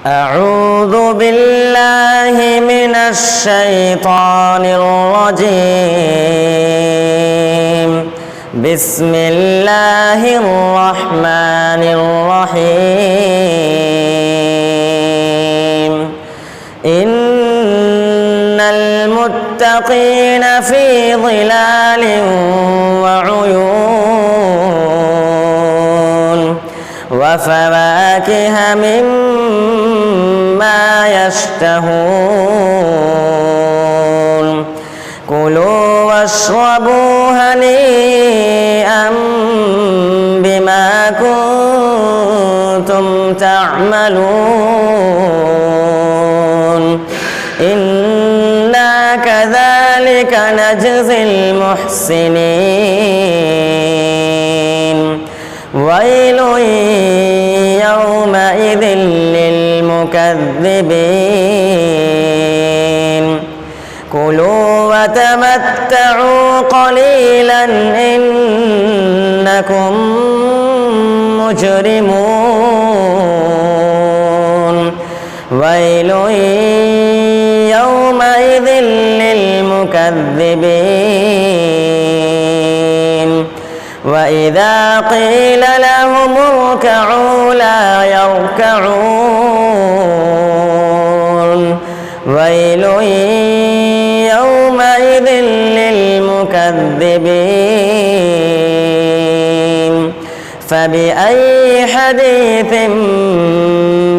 أعوذ بالله من الشيطان الرجيم. بسم الله الرحمن الرحيم. إن المتقين في ظلال وعيون وفواكه مما يشتهون. كلوا واشربوا هنيئا بما كنتم تعملون. إنا كذلك نجزي المحسنين. ويل يومئذ للمكذبين. كلوا وتمتعوا قليلا إنكم مجرمون. ويل يومئذ للمكذبين. وإذا قيل لهم اركعوا لا يركعون. ويل يومئذ للمكذبين. فبأي حديث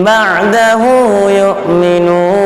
بعده يؤمنون.